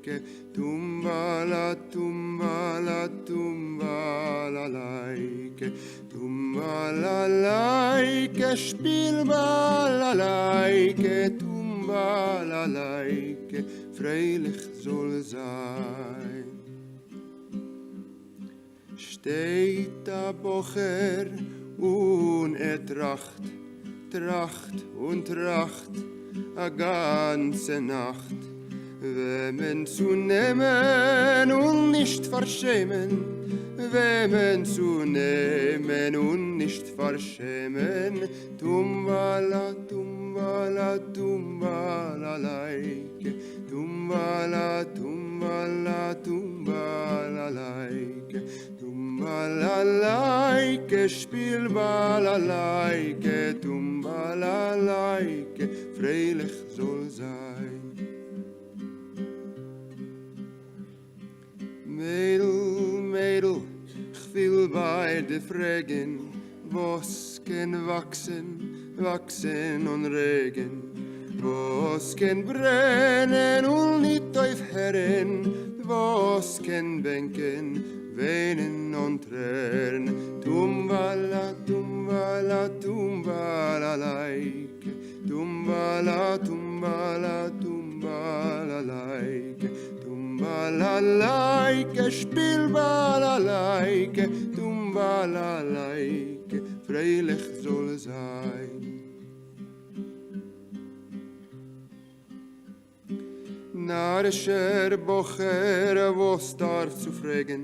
laike, tumba la laike, tumba la laike, spielbar la laike, tumba la laike, freilich soll sein. Steht der Bocher und tracht, tracht und tracht, a ganze Nacht, wemmen zu nehmen und nicht verschämen, wemmen zu nehmen und nicht verschämen, tumbala, tumbala, tumbala, laike, tumbala, tumbala, tumbala, laike, tumbala, laike, spielbala, laike, tumbala, laike, freilich soll sein. Mädel, Mädel, ich will bei dir fragen, was kann wachsen, wachsen und regen, was kann brennen und nicht aufhören, was kann bänken, weinen und tränen, tumbala, tumbala, tumbala, laike, tumbala, tumbala, tumbala, laike, tumbala, laike, spielbala, laike, tumbala, laike, freilich soll sein. Narischer Bocher, was darf zu fragen,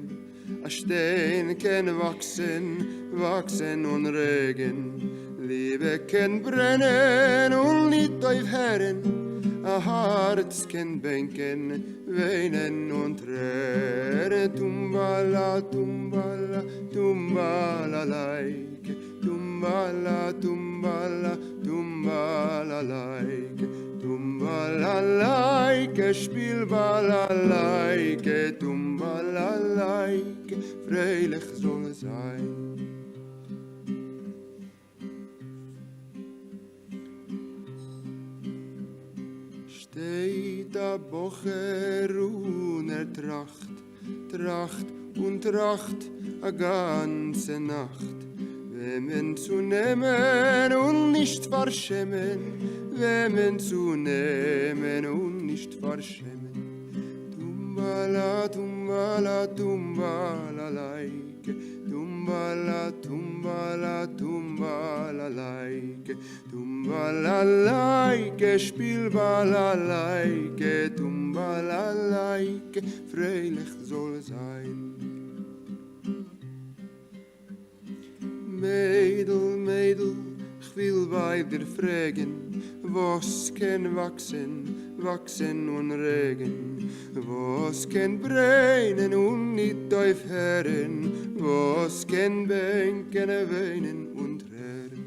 a Stein kann wachsen, wachsen und regen, Liebe kann brennen und nicht aufhören, a Herz kann bänken, weinen und tränen, tumbala, tumbala, tumbala, laike, tumbala, tumbala, tumbala, laike, tumbala, laike, spielbala, laike, tumbala, laike, freilich soll sein. Steht der Bocher und tracht, tracht und tracht a ganze Nacht, wemmen zu nehmen und nicht verschämen, wemmen zu nehmen und nicht verschämen. Tumbala, tumbala, tumbala, laike, tumbala, tumbala, tumbala, laike, tumbala, laike, spielbala, laike, tumbala, laike, freilich soll sein. Mädel, Mädel, ich will bei dir fragen, was kann wachsen, wachsen und regen, was kann brennen und nicht aufhören, was kann bänken, weinen und hören.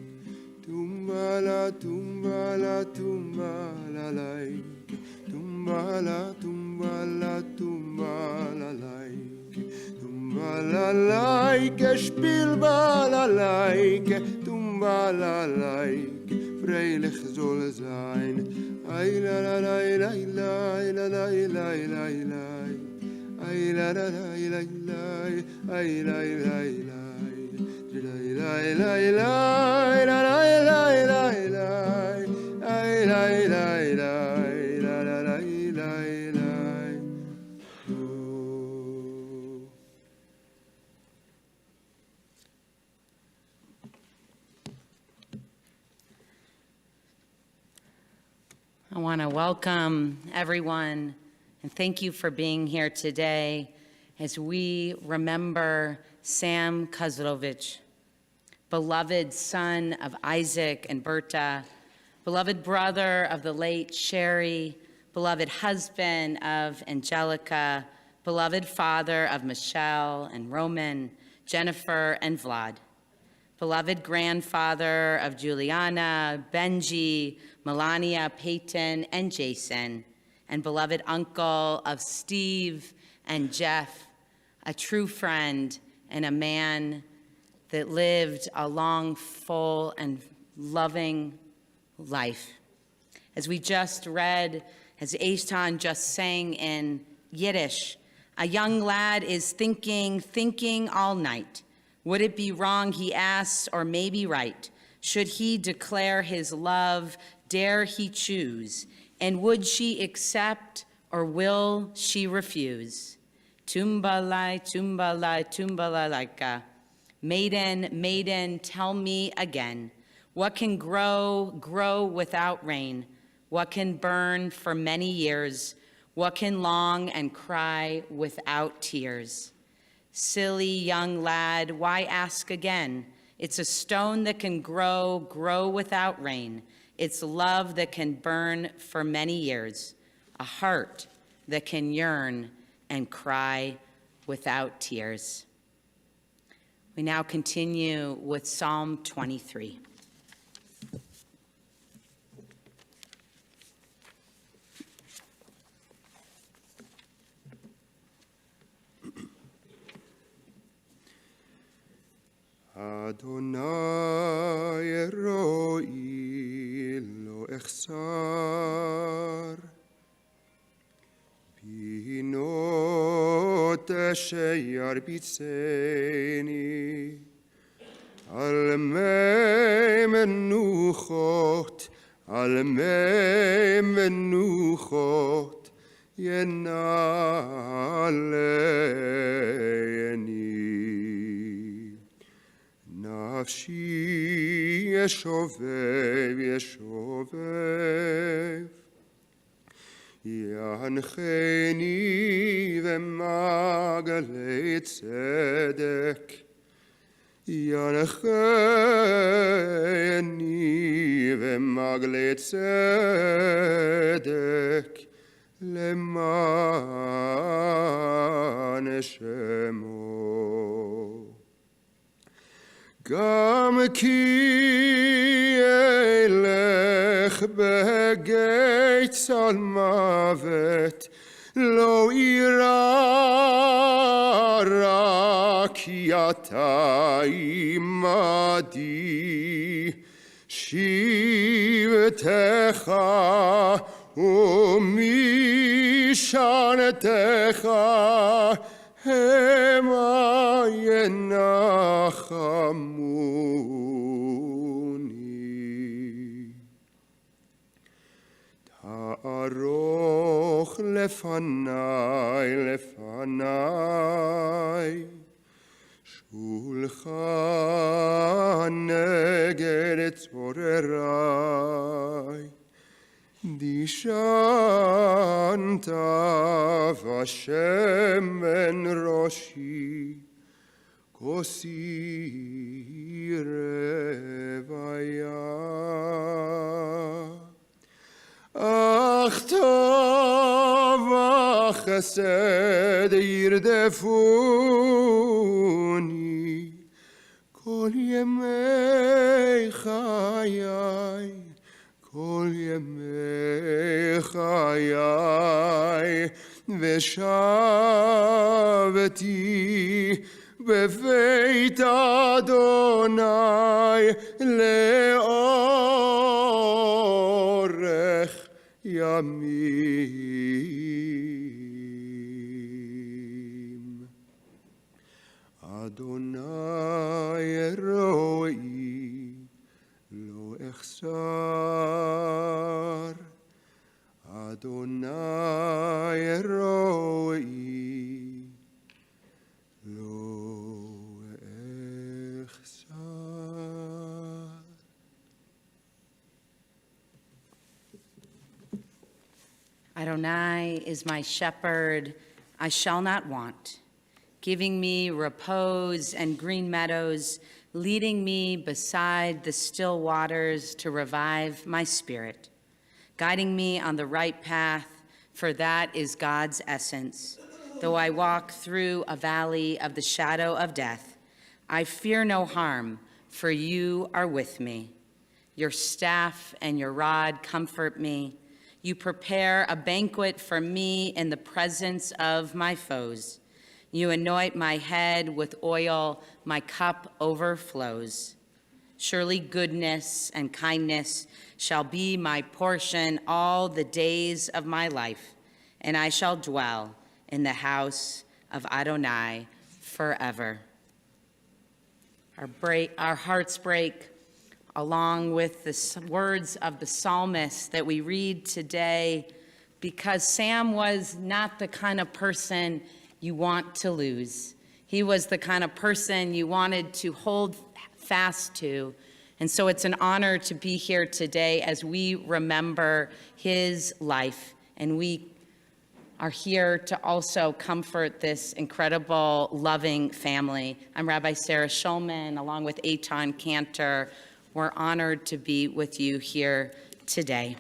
Tumbala, tumbala, tumbala, laike, tumbala, tumbala, tumbala, laike, tumbala, laike, spielbala, laike, tumbala, laike, freilich soll sein. Ay la la la la la la la la la la. Ay la la la la la. Ay la la la. La la la la la la la. Ay la la la la la la la. I want to welcome everyone and thank you for being here today as we remember Sam Kozlowicz, beloved son of Isaac and Berta, beloved brother of the late Sherry, beloved husband of Angelica, beloved father of Michelle and Roman, Jennifer and Vlad, beloved grandfather of Juliana, Benji, Melania, Peyton, and Jason, and beloved uncle of Steve and Jeff, a true friend and a man that lived a long, full, and loving life. As we just read, as Ashton just sang in Yiddish. A young lad is thinking all night. Would it be wrong, he asks, or maybe right? Should he declare his love? Dare he choose? And would she accept, or will she refuse? Tumbalai, tumbalai, tumbalaika. Maiden, maiden, tell me again. What can grow without rain? What can burn for many years? What can long and cry without tears? Silly young lad, why ask again? It's a stone that can grow without rain. It's love that can burn for many years. A heart that can yearn and cry without tears. We now continue with Psalm 23. Adonai Eloi lo echsar binot sheyarbitzeni al mei menuchot yenaleini nafshi yeshovev yancheni v'magalei tzedek yancheni v'magalei tzedek leman shemo Gam ki elech begeitz al mavet lo ira ki ata imadi shivtecha umishanetecha hema yenachamuni ta'aroch lefanai shulchan neged tzorerai Dishanta Vashem ben Roshi Kosi Revaya Ach Tov Chesed Yirdefuni Kol Yemei Chayai Kol yemei chayai v'shaveti beveit Adonai leorech yamim. Adonai eroi lo echsar Adonai eroi lo echsar Adonai is my shepherd, I shall not want, giving me repose and green meadows, leading me beside the still waters to revive my spirit, guiding me on the right path, for that is God's essence. Though I walk through a valley of the shadow of death, I fear no harm, for you are with me. Your staff and your rod comfort me. You prepare a banquet for me in the presence of my foes. You anoint my head with oil, my cup overflows. Surely goodness and kindness shall be my portion all the days of my life, and I shall dwell in the house of Adonai forever. Our hearts break along with the words of the psalmist that we read today, because Sam was not the kind of person you want to lose. He was the kind of person you wanted to hold fast to. And so it's an honor to be here today as we remember his life. And we are here to also comfort this incredible, loving family. I'm Rabbi Sarah Shulman, along with Eitan Cantor. We're honored to be with you here today.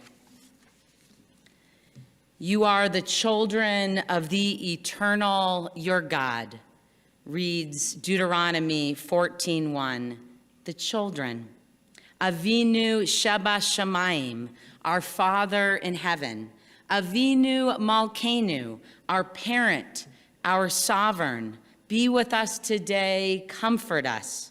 You are the children of the eternal, your God, reads Deuteronomy 14:1. The children. Avinu Sheba Shamayim, our Father in heaven. Avinu Malkeinu, our parent, our sovereign. Be with us today, comfort us.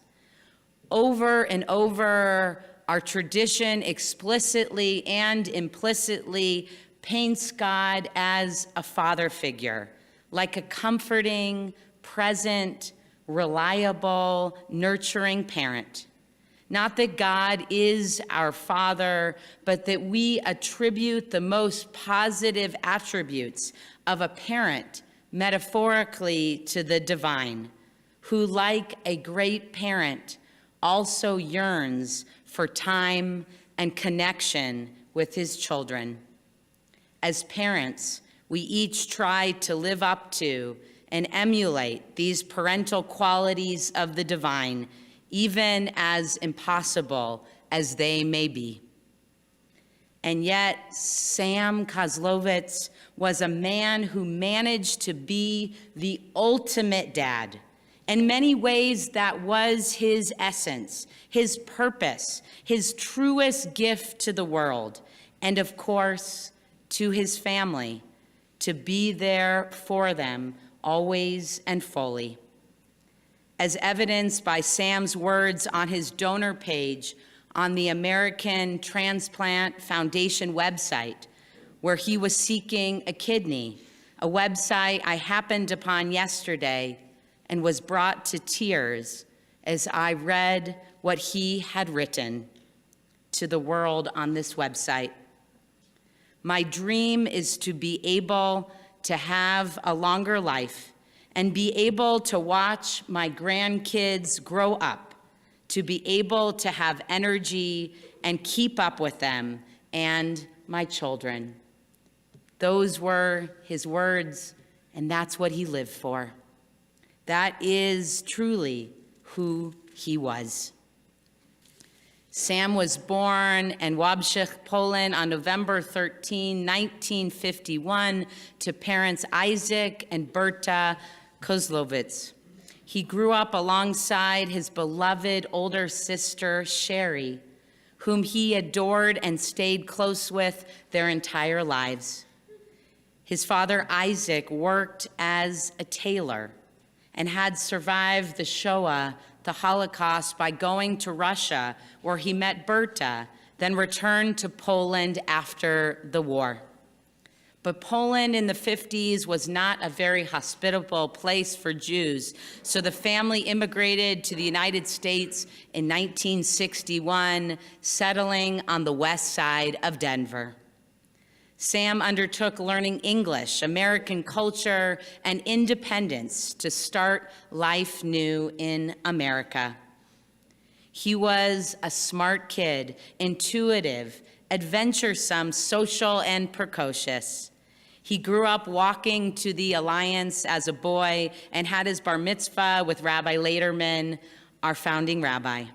Over and over, our tradition explicitly and implicitly paints God as a father figure, like a comforting, present, reliable, nurturing parent. Not that God is our Father, but that we attribute the most positive attributes of a parent metaphorically to the divine, who, like a great parent, also yearns for time and connection with his children. As parents, we each try to live up to and emulate these parental qualities of the divine, even as impossible as they may be. And yet, Sam Kozlowicz was a man who managed to be the ultimate dad. In many ways, that was his essence, his purpose, his truest gift to the world, and of course, to his family, to be there for them always and fully. As evidenced by Sam's words on his donor page on the American Transplant Foundation website, where he was seeking a kidney, a website I happened upon yesterday and was brought to tears as I read what he had written to the world on this website. My dream is to be able to have a longer life and be able to watch my grandkids grow up, to be able to have energy and keep up with them and my children. Those were his words, and that's what he lived for. That is truly who he was. Sam was born in Wałbrzych, Poland on November 13, 1951, to parents Isaac and Berta Kozlowicz. He grew up alongside his beloved older sister, Sherry, whom he adored and stayed close with their entire lives. His father, Isaac, worked as a tailor and had survived the Shoah, the Holocaust, by going to Russia, where he met Berta, then returned to Poland after the war. But Poland in the 50s was not a very hospitable place for Jews, so the family immigrated to the United States in 1961, settling on the west side of Denver. Sam undertook learning English, American culture, and independence to start life new in America. He was a smart kid, intuitive, adventuresome, social, and precocious. He grew up walking to the Alliance as a boy and had his bar mitzvah with Rabbi Lederman, our founding rabbi.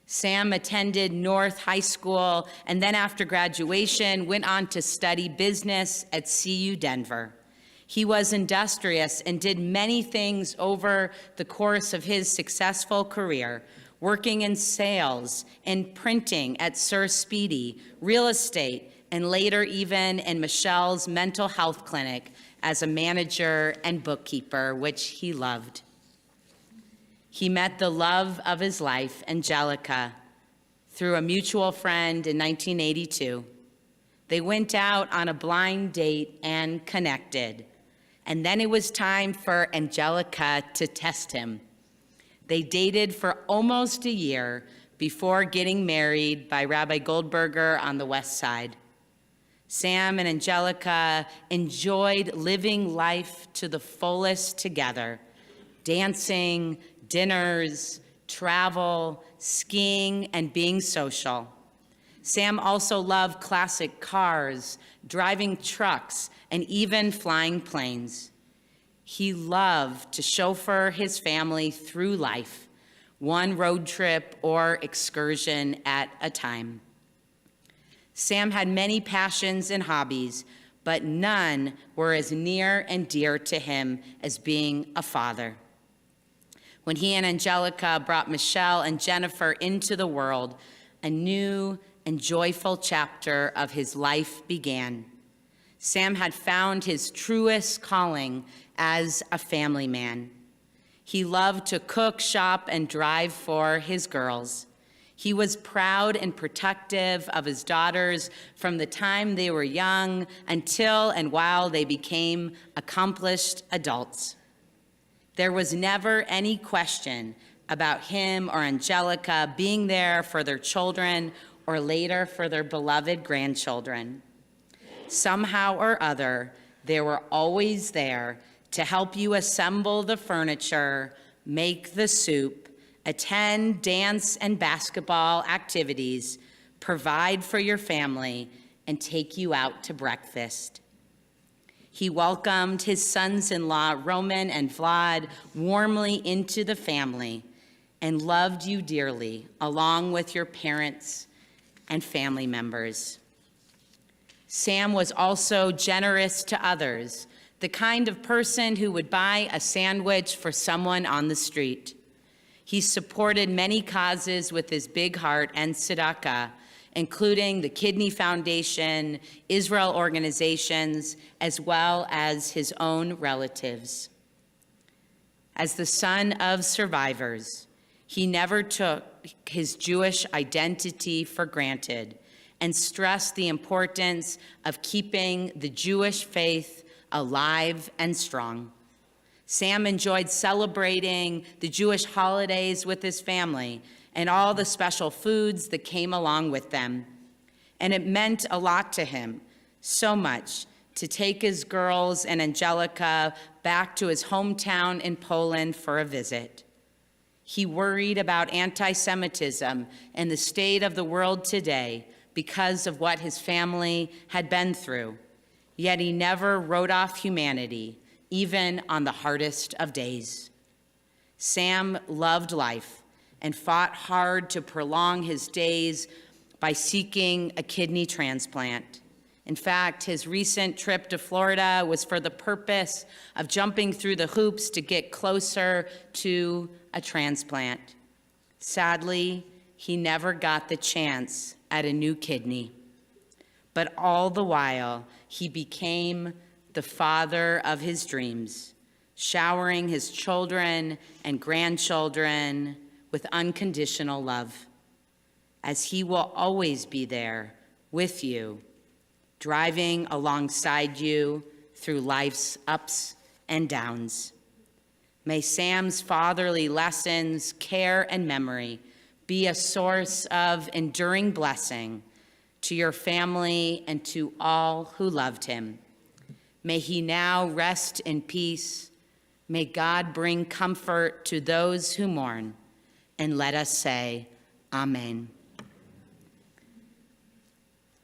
Sam attended North High School and then after graduation went on to study business at CU Denver. He was industrious and did many things over the course of his successful career, working in sales and printing at Sir Speedy, real estate, and later even in Michelle's mental health clinic as a manager and bookkeeper, which he loved. He met the love of his life, Angelica, through a mutual friend in 1982. They went out on a blind date and connected. And then it was time for Angelica to test him. They dated for almost a year before getting married by Rabbi Goldberger on the West Side. Sam and Angelica enjoyed living life to the fullest together, dancing, dinners, travel, skiing, and being social. Sam also loved classic cars, driving trucks, and even flying planes. He loved to chauffeur his family through life, one road trip or excursion at a time. Sam had many passions and hobbies, but none were as near and dear to him as being a father. When he and Angelica brought Michelle and Jennifer into the world, a new and joyful chapter of his life began. Sam had found his truest calling as a family man. He loved to cook, shop, and drive for his girls. He was proud and protective of his daughters from the time they were young until and while they became accomplished adults. There was never any question about him or Angelica being there for their children or later for their beloved grandchildren. Somehow or other, they were always there to help you assemble the furniture, make the soup, attend dance and basketball activities, provide for your family, and take you out to breakfast. He welcomed his sons-in-law, Roman and Vlad, warmly into the family and loved you dearly, along with your parents and family members. Sam was also generous to others, the kind of person who would buy a sandwich for someone on the street. He supported many causes with his big heart and tzedakah, including the Kidney Foundation, Israel organizations, as well as his own relatives. As the son of survivors, he never took his Jewish identity for granted and stressed the importance of keeping the Jewish faith alive and strong. Sam enjoyed celebrating the Jewish holidays with his family and all the special foods that came along with them. And it meant a lot to him, so much, to take his girls and Angelica back to his hometown in Poland for a visit. He worried about anti-Semitism and the state of the world today because of what his family had been through, yet he never wrote off humanity, even on the hardest of days. Sam loved life and fought hard to prolong his days by seeking a kidney transplant. In fact, his recent trip to Florida was for the purpose of jumping through the hoops to get closer to a transplant. Sadly, he never got the chance at a new kidney. But all the while, he became the father of his dreams, showering his children and grandchildren with unconditional love, as he will always be there with you, driving alongside you through life's ups and downs. May Sam's fatherly lessons, care, and memory be a source of enduring blessing to your family and to all who loved him. May he now rest in peace. May God bring comfort to those who mourn. And let us say, Amen.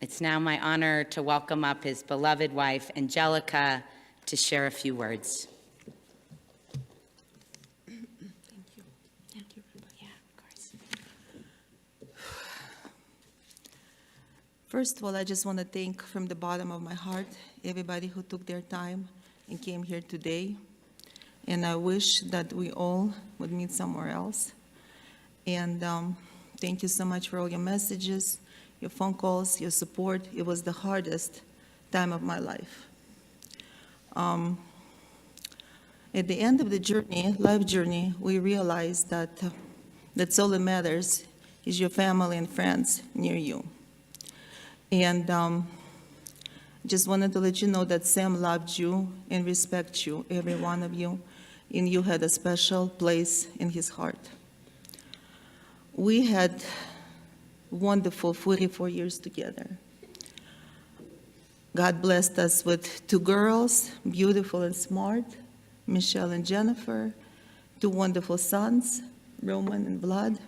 It's now my honor to welcome up his beloved wife, Angelica, to share a few words. Thank you. Thank you. Yeah, of course. First of all, I just want to thank from the bottom of my heart everybody who took their time and came here today. And I wish that we all would meet somewhere else. And thank you so much for all your messages, your phone calls, your support. It was the hardest time of my life. At the end of the journey, life journey, we realized that that's all that matters is your family and friends near you. And Just wanted to let you know that Sam loved you and respects you, every one of you, and you had a special place in his heart. We had wonderful 44 years together. God blessed us with 2 girls, beautiful and smart, Michelle and Jennifer, 2 wonderful sons, Roman and Vlad,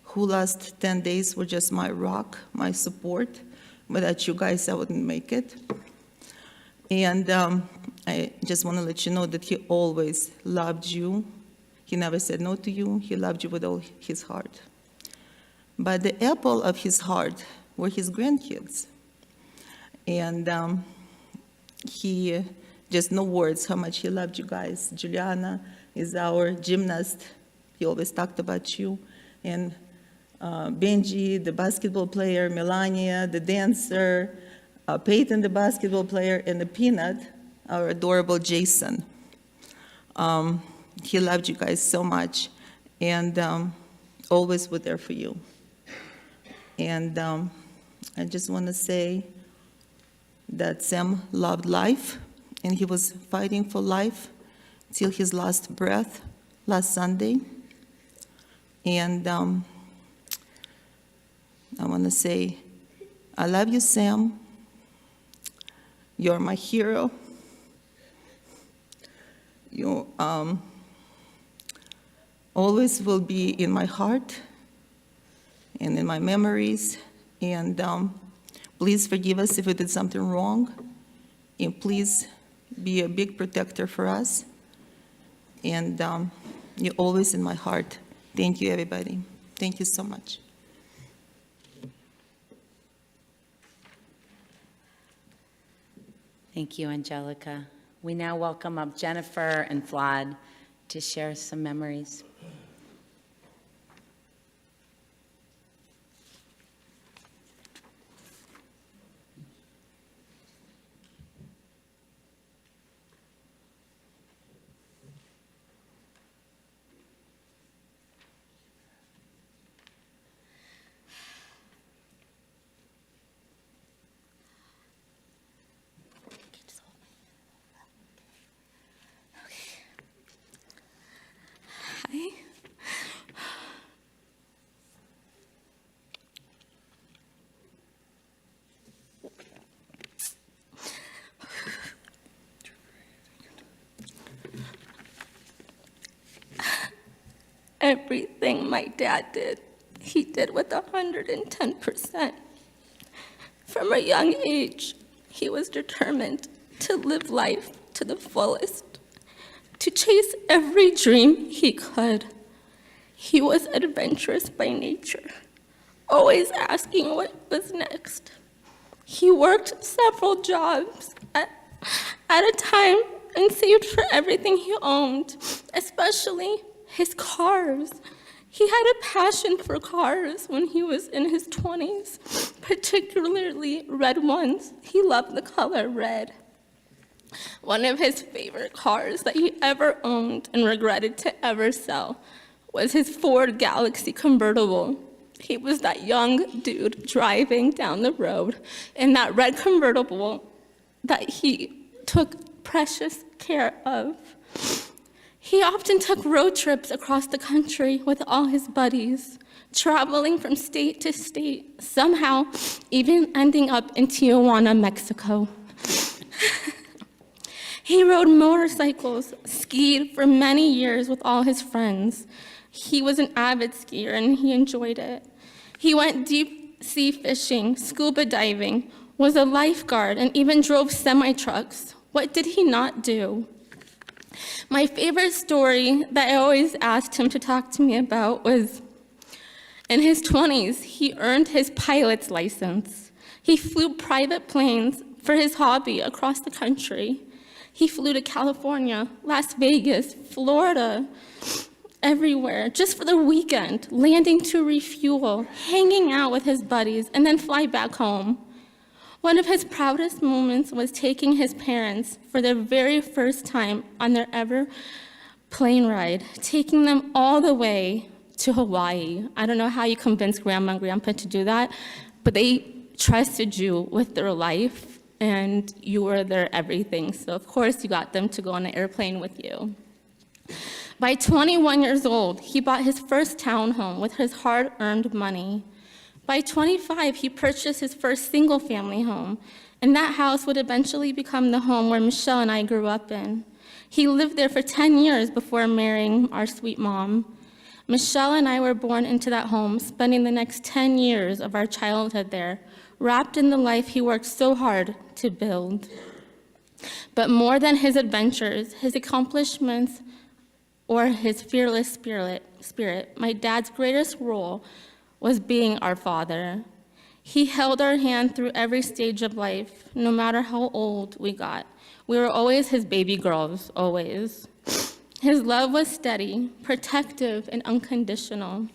who last 10 days were just my rock, my support. Without you guys, I wouldn't make it. And I just want to let you know that he always loved you. He never said no to you. He loved you with all his heart. But the apple of his heart were his grandkids. And he, just no words how much he loved you guys. Juliana is our gymnast. He always talked about you. And Benji, the basketball player, Melania, the dancer, Peyton, the basketball player, and the Peanut, our adorable Jason. He loved you guys so much, and always was there for you. And I just want to say that Sam loved life, and he was fighting for life till his last breath last Sunday. And I want to say, I love you, Sam. You're my hero. You always will be in my heart and in my memories. And please forgive us if we did something wrong. And please be a big protector for us. And you're always in my heart. Thank you, everybody. Thank you so much. Thank you, Angelica. We now welcome up Jennifer and Vlad to share some memories. Everything my dad did, he did with 110%. From a young age, he was determined to live life to the fullest, to chase every dream he could. He was adventurous by nature, always asking what was next. He worked several jobs at a time and saved for everything he owned, especially his cars. He had a passion for cars when he was in his 20s, particularly red ones. He loved the color red. One of his favorite cars that he ever owned and regretted to ever sell was his Ford Galaxy convertible. He was that young dude driving down the road in that red convertible that he took precious care of. He often took road trips across the country with all his buddies, traveling from state to state, somehow even ending up in Tijuana, Mexico. He rode motorcycles, skied for many years with all his friends. He was an avid skier and he enjoyed it. He went deep sea fishing, scuba diving, was a lifeguard, and even drove semi-trucks. What did he not do? My favorite story that I always asked him to talk to me about was, in his 20s, he earned his pilot's license. He flew private planes for his hobby across the country. He flew to California, Las Vegas, Florida, everywhere, just for the weekend, landing to refuel, hanging out with his buddies, and then fly back home. One of his proudest moments was taking his parents for their very first time on their ever plane ride, taking them all the way to Hawaii. I don't know how you convinced Grandma and Grandpa to do that, but they trusted you with their life, and you were their everything. So of course you got them to go on an airplane with you. By 21 years old, he bought his first townhome with his hard-earned money. By 25, he purchased his first single-family home, and that house would eventually become the home where Michelle and I grew up in. He lived there for 10 years before marrying our sweet mom. Michelle and I were born into that home, spending the next 10 years of our childhood there, wrapped in the life he worked so hard to build. But more than his adventures, his accomplishments, or his fearless spirit, my dad's greatest role was being our father. He held our hand through every stage of life, no matter how old we got. We were always his baby girls, always. His love was steady, protective, and unconditional.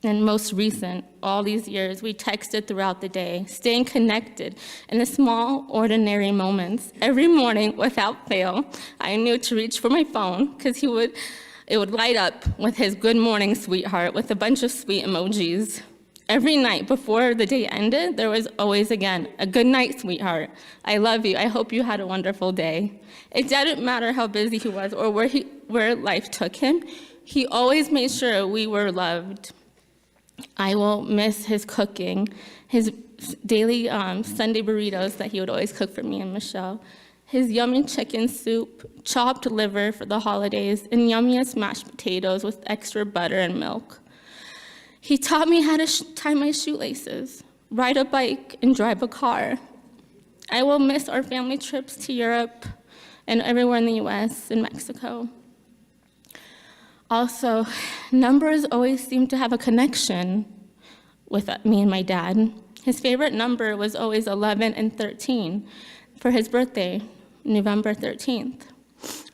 And most recent, all these years, we texted throughout the day, staying connected in the small, ordinary moments. Every morning, without fail, I knew to reach for my phone, because it would light up with his good morning, sweetheart, with a bunch of sweet emojis. Every night before the day ended, there was always again, a good night, sweetheart. I love you. I hope you had a wonderful day. It didn't matter how busy he was or where life took him. He always made sure we were loved. I will miss his cooking, his daily Sunday burritos that he would always cook for me and Michelle, his yummy chicken soup, chopped liver for the holidays, and yummiest mashed potatoes with extra butter and milk. He taught me how to tie my shoelaces, ride a bike, and drive a car. I will miss our family trips to Europe and everywhere in the US and Mexico. Also, numbers always seemed to have a connection with me and my dad. His favorite number was always 11 and 13 for his birthday, November 13th.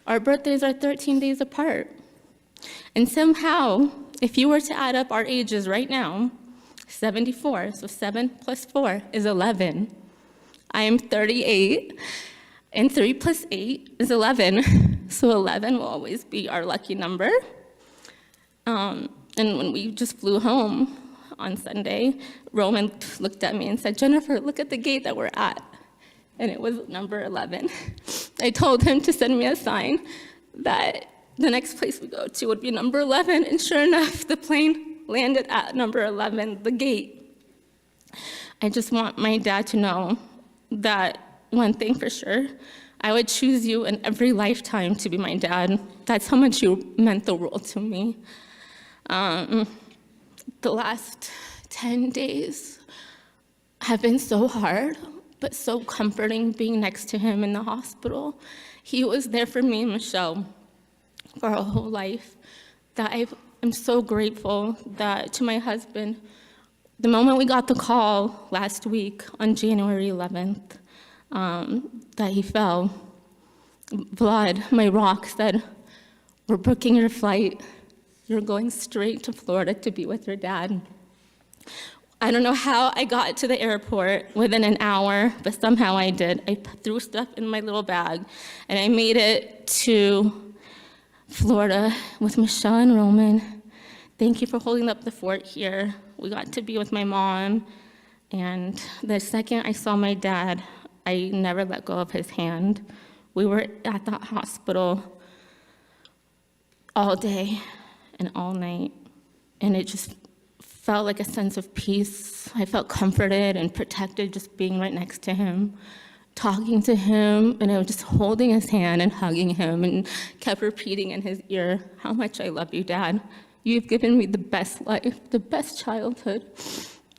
Our birthdays are 13 days apart. And somehow, if you were to add up our ages right now, 74, so 7 plus 4 is 11. I am 38, and 3 plus 8 is 11. So 11 will always be our lucky number. And when we just flew home on Sunday, Roman looked at me and said, "Jennifer, look at the gate that we're at." And it was number 11. I told him to send me a sign that the next place we go to would be number 11, and sure enough, the plane landed at number 11, the gate. I just want my dad to know that one thing for sure, I would choose you in every lifetime to be my dad. That's how much you meant the world to me. The last 10 days have been so hard, but so comforting being next to him in the hospital. He was there for me and Michelle for our whole life. That I'm so grateful that to my husband, the moment we got the call last week on January 11th, that he fell, Vlad, my rock, said, "We're booking your flight. You're going straight to Florida to be with your dad." I don't know how I got to the airport within an hour, but somehow I did. I threw stuff in my little bag, and I made it to Florida with Michelle and Roman. Thank you for holding up the fort here. We got to be with my mom, and the second I saw my dad, I never let go of his hand. We were at the hospital all day and all night, and it just felt like a sense of peace. I felt comforted and protected just being right next to him, talking to him, and I was just holding his hand and hugging him and kept repeating in his ear how much I love you, Dad. You've given me the best life, the best childhood,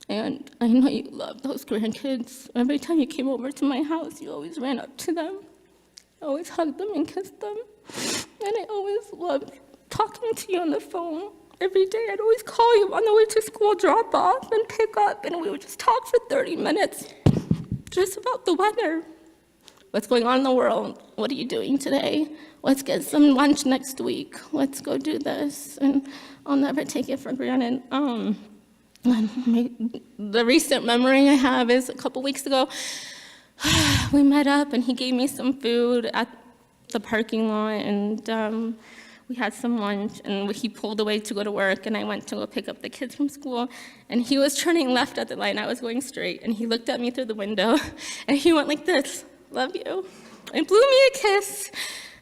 and I know you love those grandkids. Every time you came over to my house, you always ran up to them. I always hugged them and kissed them, and I always loved talking to you on the phone. Every day, I'd always call you on the way to school, drop off and pick up, and we would just talk for 30 minutes just about the weather. What's going on in the world? What are you doing today? Let's get some lunch next week. Let's go do this. And I'll never take it for granted. The recent memory I have is a couple weeks ago, we met up and he gave me some food at the parking lot, and we had some lunch, and he pulled away to go to work, and I went to go pick up the kids from school, and he was turning left at the light, and I was going straight, and he looked at me through the window, and he went like this, "Love you," and blew me a kiss,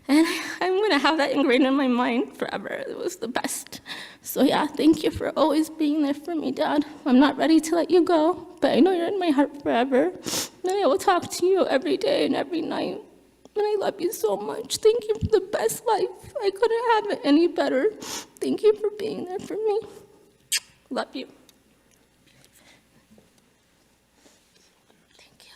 and I'm gonna have that ingrained in my mind forever. It was the best. So yeah, thank you for always being there for me, Dad. I'm not ready to let you go, but I know you're in my heart forever, and I will talk to you every day and every night. And I love you so much. Thank you for the best life. I couldn't have it any better. Thank you for being there for me. Love you. Thank you.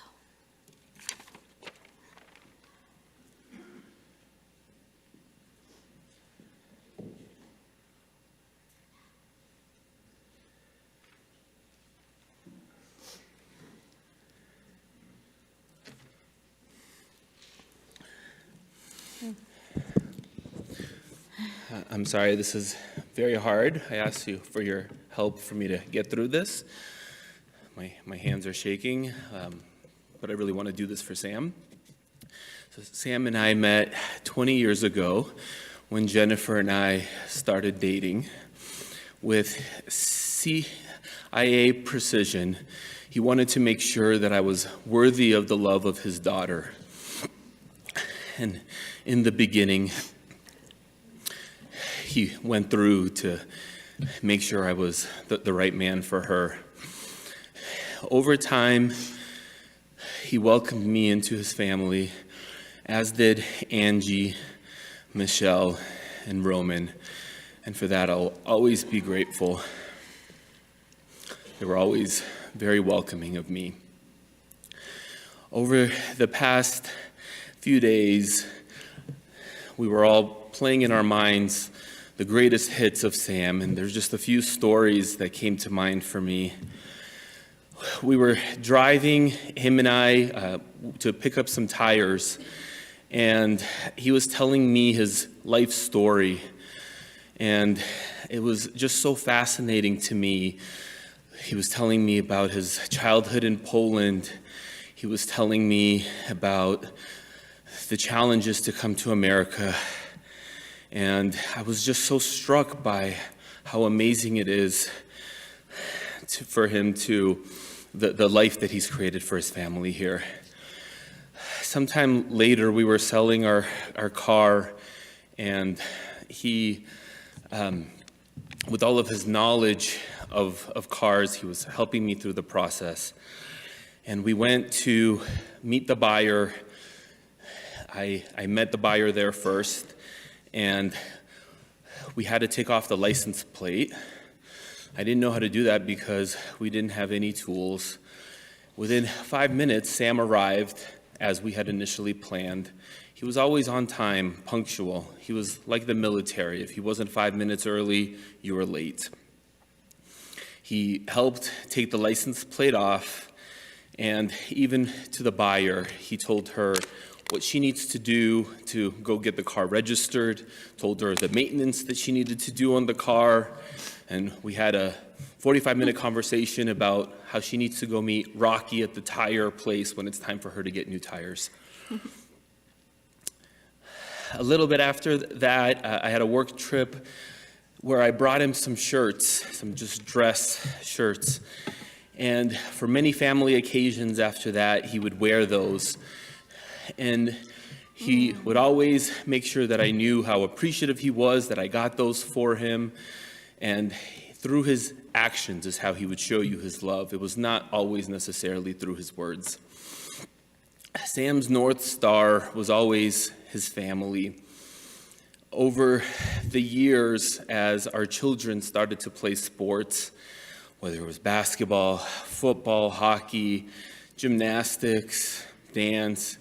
I'm sorry, this is very hard. I asked you for your help for me to get through this. My hands are shaking, but I really want to do this for Sam. So Sam and I met 20 years ago when Jennifer and I started dating. With CIA precision, he wanted to make sure that I was worthy of the love of his daughter. And in the beginning, he went through to make sure I was the right man for her. Over time, he welcomed me into his family, as did Angie, Michelle, and Roman. And for that, I'll always be grateful. They were always very welcoming of me. Over the past few days, we were all playing in our minds the greatest hits of Sam, and there's just a few stories that came to mind for me. We were driving, him and I, to pick up some tires, and he was telling me his life story, and it was just so fascinating to me. He was telling me about his childhood in Poland. He was telling me about the challenges to come to America. And I was just so struck by how amazing it is for him to, the life that he's created for his family here. Sometime later, we were selling our car, and he, with all of his knowledge of cars, he was helping me through the process. And we went to meet the buyer. I met the buyer there first, and we had to take off the license plate. I didn't know how to do that because we didn't have any tools. Within 5 minutes, Sam arrived as we had initially planned. He was always on time, punctual. He was like the military. If he wasn't 5 minutes early, you were late. He helped take the license plate off, and even to the buyer, he told her what she needs to do to go get the car registered, told her the maintenance that she needed to do on the car, and we had a 45-minute conversation about how she needs to go meet Rocky at the tire place when it's time for her to get new tires. A little bit after that, I had a work trip where I brought him some shirts, some just dress shirts. And for many family occasions after that, he would wear those. And he would always make sure that I knew how appreciative he was that I got those for him. And through his actions is how he would show you his love. It was not always necessarily through his words. Sam's North Star was always his family. Over the years, as our children started to play sports, whether it was basketball, football, hockey, gymnastics, dance,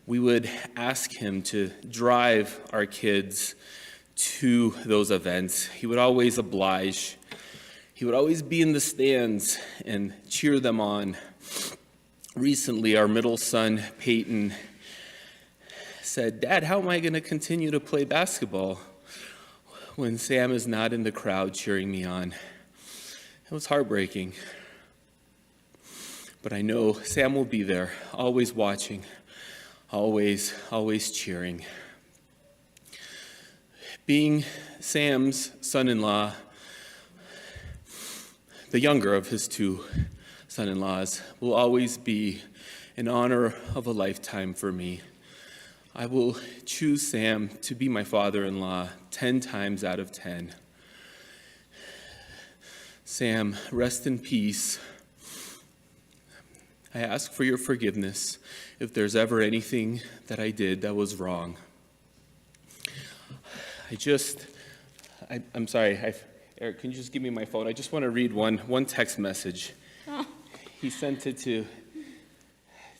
we would ask him to drive our kids to those events. He would always oblige. He would always be in the stands and cheer them on. Recently, our middle son, Peyton, said, "Dad, how am I going to continue to play basketball when Sam is not in the crowd cheering me on?" It was heartbreaking. But I know Sam will be there, always watching, always cheering. Being Sam's son-in-law, the younger of his two son-in-laws, will always be an honor of a lifetime for me. I will choose Sam to be my father-in-law 10 times out of 10. Sam, rest in peace. I ask for your forgiveness if there's ever anything that I did that was wrong. I'm sorry, Eric, can you just give me my phone? I just want to read one text message. Oh. He sent it to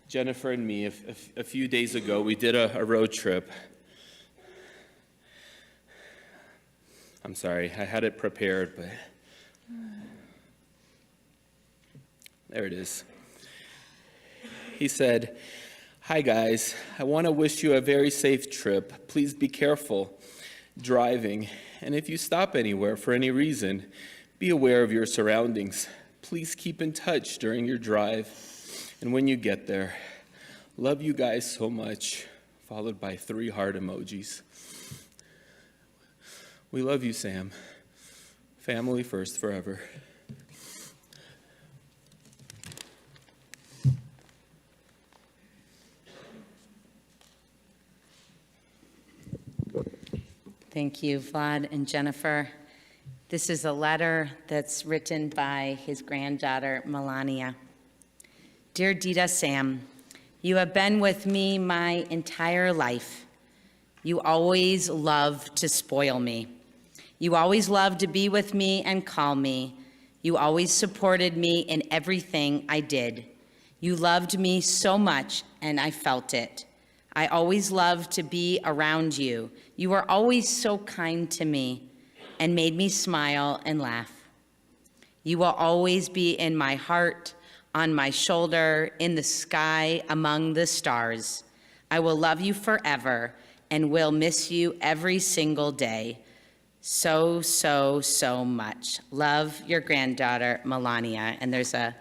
Jennifer and me a few days ago. We did a road trip. I'm sorry, I had it prepared, but there it is. He said, "Hi guys, I want to wish you a very safe trip. Please be careful driving, and if you stop anywhere for any reason, be aware of your surroundings. Please keep in touch during your drive and when you get there. Love you guys so much," followed by 3 heart emojis. We love you, Sam. Family first forever. Thank you, Vlad and Jennifer. This is a letter that's written by his granddaughter, Melania. Dear Dita Sam, you have been with me my entire life. You always loved to spoil me. You always loved to be with me and call me. You always supported me in everything I did. You loved me so much, and I felt it. I always loved to be around you. You were always so kind to me and made me smile and laugh. You will always be in my heart, on my shoulder, in the sky, among the stars. I will love you forever and will miss you every single day. So, so, so much. Love, your granddaughter, Melania. And there's a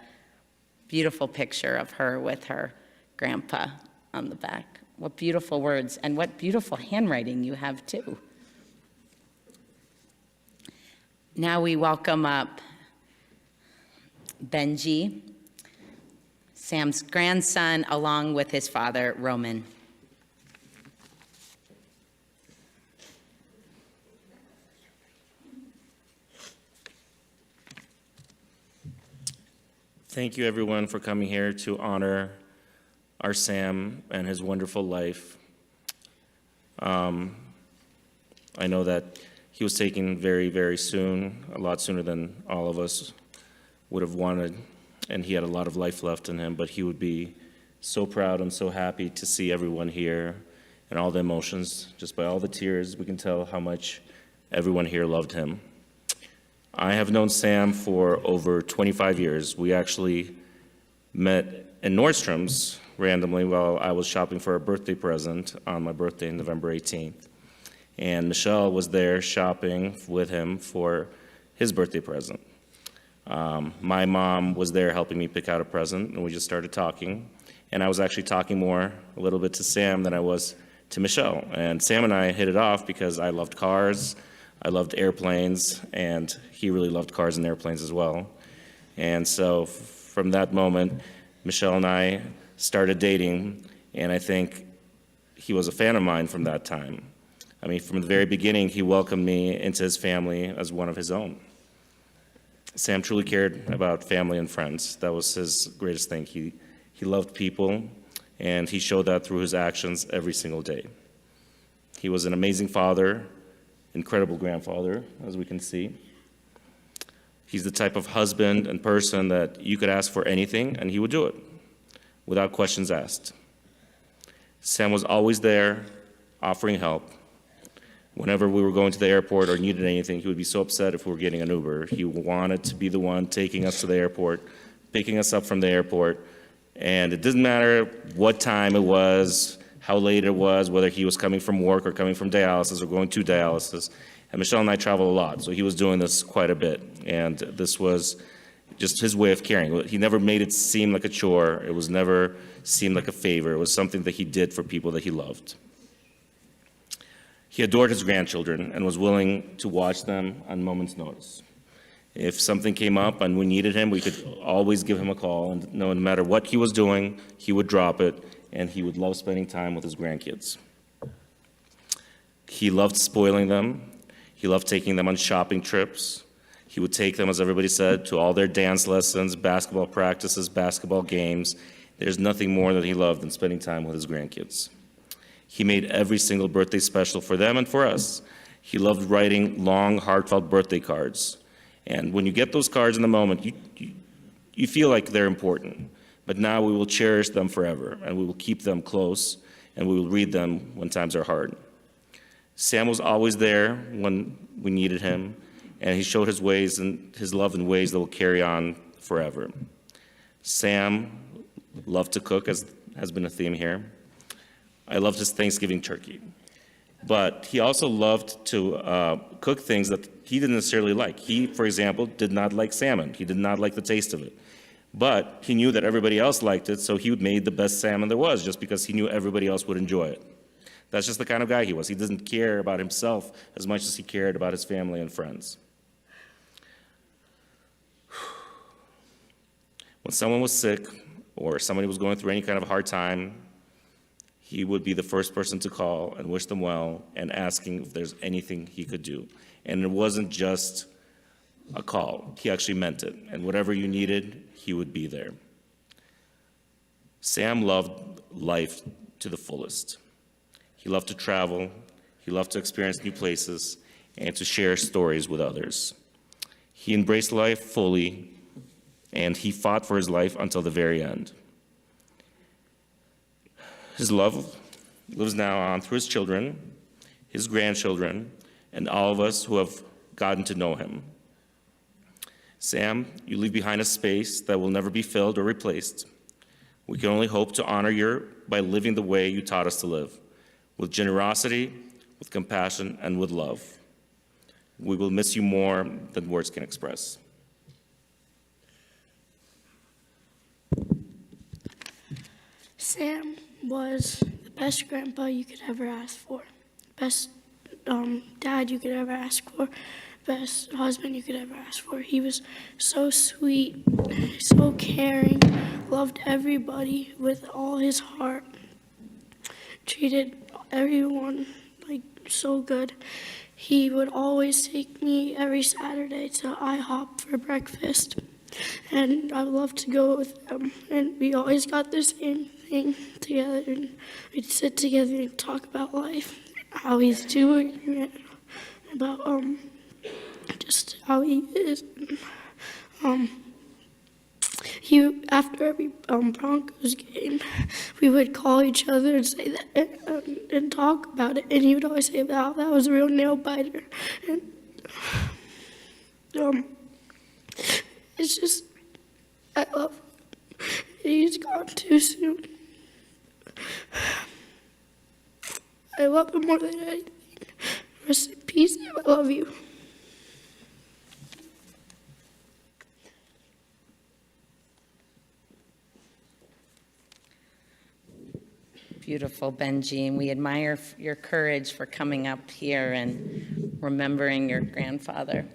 beautiful picture of her with her grandpa on the back. What beautiful words, and what beautiful handwriting you have, too. Now we welcome up Benji, Sam's grandson, along with his father, Roman. Thank you, everyone, for coming here to honor our Sam and his wonderful life. I know that he was taken very, very soon, a lot sooner than all of us would have wanted, and he had a lot of life left in him, but he would be so proud and so happy to see everyone here and all the emotions. Just by all the tears, we can tell how much everyone here loved him. I have known Sam for over 25 years. We actually met in Nordstrom's randomly while I was shopping for a birthday present on my birthday, November 18th. And Michelle was there shopping with him for his birthday present. My mom was there helping me pick out a present, and we just started talking. And I was actually talking more a little bit to Sam than I was to Michelle. And Sam and I hit it off because I loved cars, I loved airplanes, and he really loved cars and airplanes as well. And so from that moment, Michelle and I started dating, and I think he was a fan of mine from that time. I mean, from the very beginning, he welcomed me into his family as one of his own. Sam truly cared about family and friends. That was his greatest thing. He loved people, and he showed that through his actions every single day. He was an amazing father, incredible grandfather, as we can see. He's the type of husband and person that you could ask for anything, and he would do it, without questions asked. Sam was always there, offering help. Whenever we were going to the airport or needed anything, he would be so upset if we were getting an Uber. He wanted to be the one taking us to the airport, picking us up from the airport, and it didn't matter what time it was, how late it was, whether he was coming from work or coming from dialysis or going to dialysis. And Michelle and I travel a lot, so he was doing this quite a bit, and this was just his way of caring. He never made it seem like a chore. It was never seemed like a favor. It was something that he did for people that he loved. He adored his grandchildren and was willing to watch them on moment's notice. If something came up and we needed him, we could always give him a call, and no matter what he was doing, he would drop it, and he would love spending time with his grandkids. He loved spoiling them. He loved taking them on shopping trips. He would take them, as everybody said, to all their dance lessons, basketball practices, basketball games. There's nothing more that he loved than spending time with his grandkids. He made every single birthday special for them and for us. He loved writing long, heartfelt birthday cards. And when you get those cards in the moment, you feel like they're important. But now we will cherish them forever, and we will keep them close, and we will read them when times are hard. Sam was always there when we needed him, and he showed his ways and his love in ways that will carry on forever. Sam loved to cook, as has been a theme here. I loved his Thanksgiving turkey. But he also loved to cook things that he didn't necessarily like. He, for example, did not like salmon. He did not like the taste of it. But he knew that everybody else liked it, so he made the best salmon there was, just because he knew everybody else would enjoy it. That's just the kind of guy he was. He doesn't care about himself as much as he cared about his family and friends. When someone was sick or somebody was going through any kind of hard time, he would be the first person to call and wish them well and asking if there's anything he could do. And it wasn't just a call. He actually meant it. And whatever you needed, he would be there. Sam loved life to the fullest. He loved to travel. He loved to experience new places and to share stories with others. He embraced life fully, and he fought for his life until the very end. His love lives now on through his children, his grandchildren, and all of us who have gotten to know him. Sam, you leave behind a space that will never be filled or replaced. We can only hope to honor you by living the way you taught us to live, with generosity, with compassion, and with love. We will miss you more than words can express. Sam was the best grandpa you could ever ask for, best dad you could ever ask for, best husband you could ever ask for. He was so sweet, so caring, loved everybody with all his heart, treated everyone like so good. He would always take me every Saturday to IHOP for breakfast, and I would love to go with them. And we always got the same thing together, and we'd sit together and talk about life, how he's doing, and about just how he is. He, after every Broncos game, we would call each other and say that and talk about it, and he would always say, "Wow, that was a real nail biter." And it's just, I love him. He's gone too soon. I love him more than anything. Rest in peace. I love you. Beautiful, Benji, and we admire your courage for coming up here and remembering your grandfather.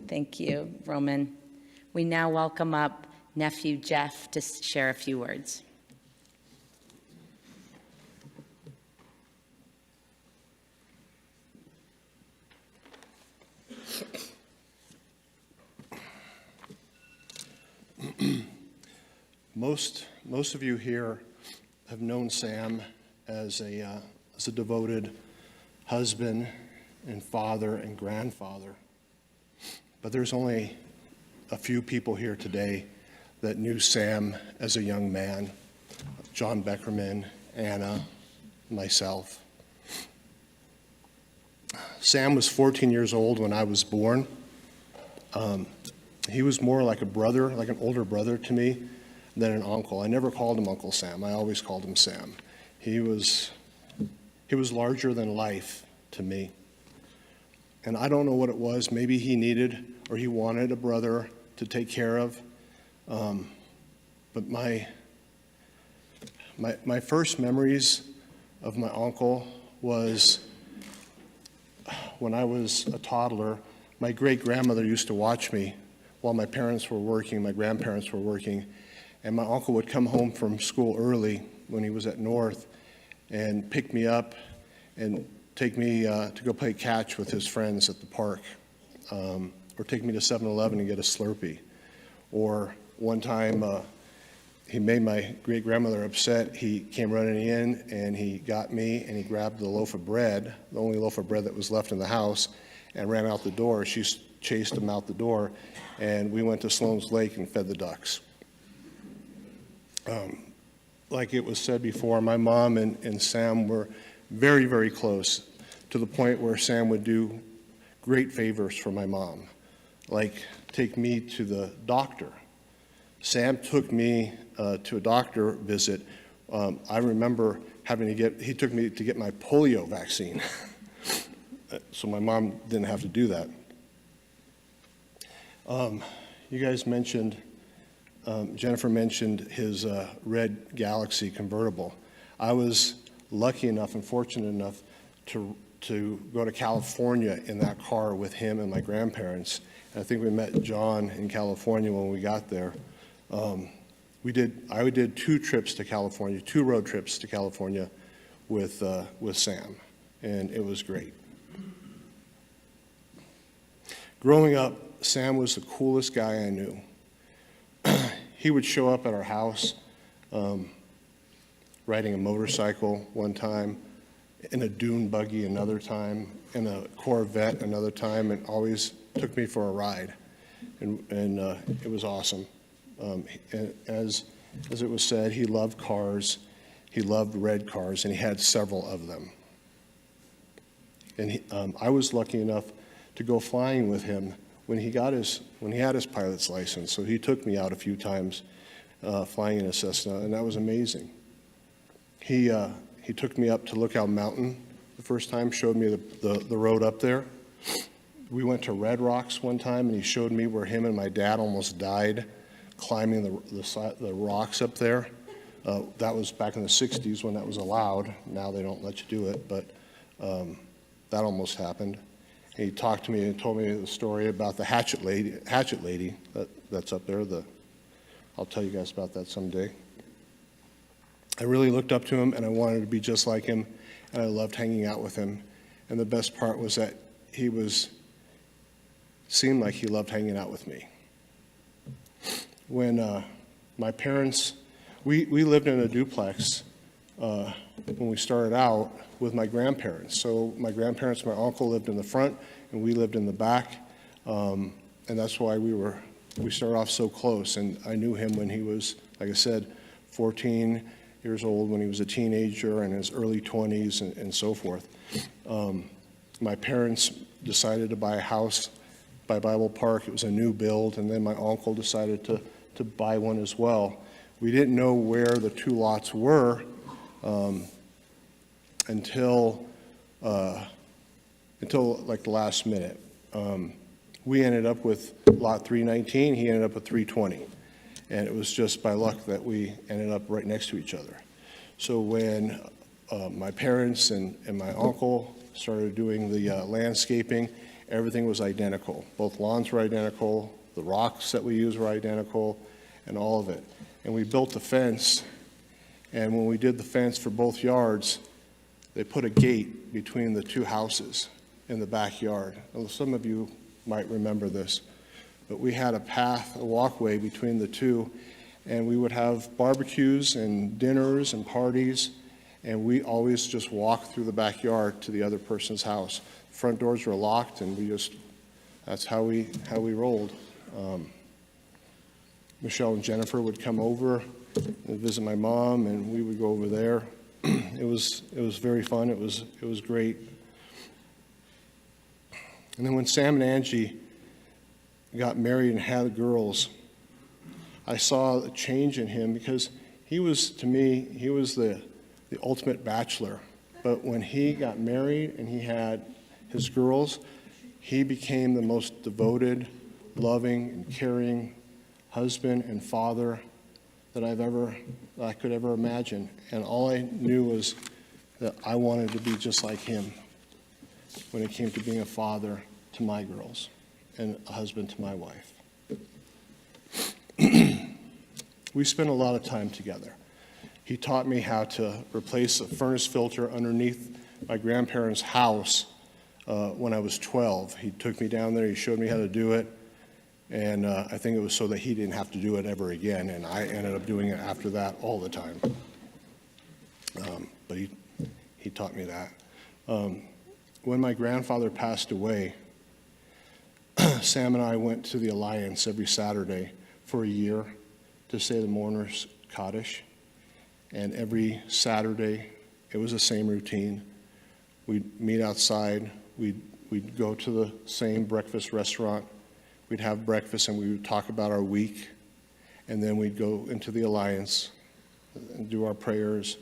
Thank you, Roman. We now welcome up nephew Jeff to share a few words. Most of you here have known Sam as a devoted husband and father and grandfather. But there's only a few people here today that knew Sam as a young man: John Beckerman, Anna, myself. Sam was 14 years old when I was born. He was more like a brother, like an older brother to me, than an uncle. I never called him Uncle Sam. I always called him Sam. He was larger than life to me. And I don't know what it was. Maybe he needed or he wanted a brother to take care of. But my first memories of my uncle was when I was a toddler, my great-grandmother used to watch me while my parents were working, my grandparents were working, and my uncle would come home from school early when he was at North and pick me up and take me to go play catch with his friends at the park, or take me to 7-Eleven and get a Slurpee. Or one time, he made my great-grandmother upset. He came running in and he got me and he grabbed the loaf of bread, the only loaf of bread that was left in the house, and ran out the door. She chased him out the door, and we went to Sloan's Lake and fed the ducks. Like it was said before, my mom and Sam were very, very close, to the point where Sam would do great favors for my mom, like take me to the doctor. Sam took me to a doctor visit. I remember he took me to get my polio vaccine. So my mom didn't have to do that. You guys mentioned, Jennifer mentioned his red Galaxy convertible. I was lucky enough and fortunate enough to go to California in that car with him and my grandparents. And I think we met John in California when we got there. I did 2 trips to California, 2 road trips to California with Sam, and it was great. Growing up, Sam was the coolest guy I knew. He would show up at our house riding a motorcycle one time, in a dune buggy another time, in a Corvette another time, and always took me for a ride. And it was awesome. As it was said, he loved cars. He loved red cars, and he had several of them. And I was lucky enough to go flying with him when he had his pilot's license. So he took me out a few times flying in a Cessna, and that was amazing. He took me up to Lookout Mountain the first time, showed me the road up there. We went to Red Rocks one time, and he showed me where him and my dad almost died climbing the rocks up there. That was back in the 60s when that was allowed. Now they don't let you do it, but that almost happened. And he talked to me and told me the story about the hatchet lady that's up there. I'll tell you guys about that someday. I really looked up to him, and I wanted to be just like him, and I loved hanging out with him. And the best part was that seemed like he loved hanging out with me. When my parents, we lived in a duplex when we started out with my grandparents. So my grandparents, my uncle lived in the front, and we lived in the back, and that's why we started off so close. And I knew him when he was, like I said, 14 years old, when he was a teenager, and his early 20s, and so forth. My parents decided to buy a house by Bible Park. It was a new build, and then my uncle decided to buy one as well. We didn't know where the 2 lots were until like the last minute. We ended up with lot 319, he ended up with 320. And it was just by luck that we ended up right next to each other. So when my parents and my uncle started doing the landscaping, everything was identical. Both lawns were identical, the rocks that we used were identical, and all of it. And we built the fence, and when we did the fence for both yards, they put a gate between the 2 houses in the backyard. Well, some of you might remember this, but we had a walkway between the 2, and we would have barbecues and dinners and parties, and we always just walked through the backyard to the other person's house. Front doors were locked, and that's how we rolled. Michelle and Jennifer would come over and visit my mom, and we would go over there. It was very fun. It was great. And then when Sam and Angie got married and had girls, I saw a change in him, because to me, he was the ultimate bachelor. But when he got married and he had his girls, he became the most devoted, loving, and caring husband and father that I could ever imagine. And all I knew was that I wanted to be just like him. when it came to being a father to my girls and a husband to my wife. We spent a lot of time together. He taught me how to replace a furnace filter underneath my grandparents' house when I was 12. He took me down there, he showed me how to do it, and I think it was so that he didn't have to do it ever again, and I ended up doing it after that all the time. But he taught me that. When my grandfather passed away, Sam and I went to the Alliance every Saturday for a year to say the mourner's Kaddish. And every Saturday, it was the same routine. We'd meet outside, we'd go to the same breakfast restaurant, we'd have breakfast and we would talk about our week, and then we'd go into the Alliance and do our prayers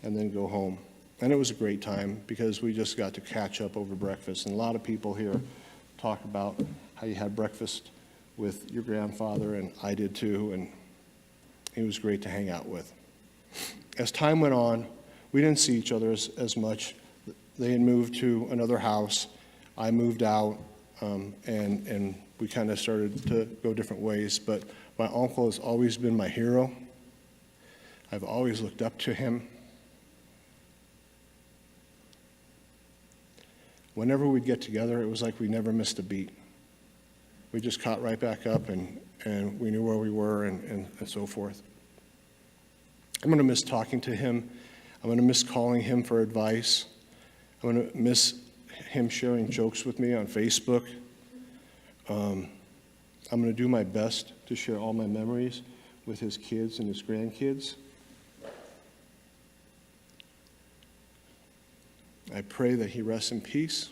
and then go home. And it was a great time because we just got to catch up over breakfast. And a lot of people here talk about how you had breakfast with your grandfather, and I did too, and he was great to hang out with. As time went on, we didn't see each other as much. They had moved to another house. I moved out, and we kind of started to go different ways. But my uncle has always been my hero. I've always looked up to him. Whenever we'd get together, it was like we never missed a beat. We just caught right back up, and we knew where we were and so forth. I'm going to miss talking to him. I'm going to miss calling him for advice. I'm going to miss him sharing jokes with me on Facebook. I'm going to do my best to share all my memories with his kids and his grandkids. I pray that he rests in peace.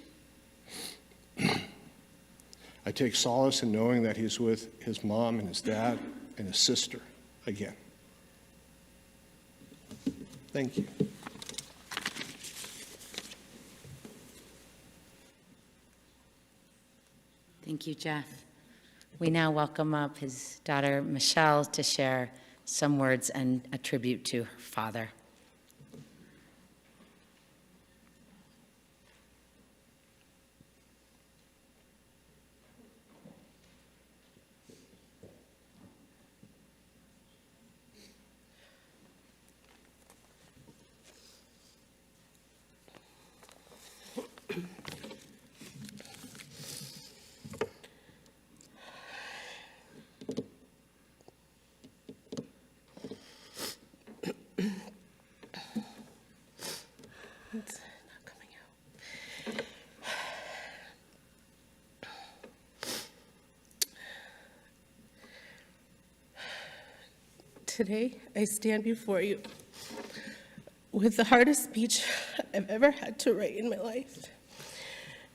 I take solace in knowing that he's with his mom and his dad and his sister again. Thank you. Thank you, Jeff. We now welcome up his daughter, Michelle, to share some words and a tribute to her father. It's not coming out. Today, I stand before you with the hardest speech I've ever had to write in my life.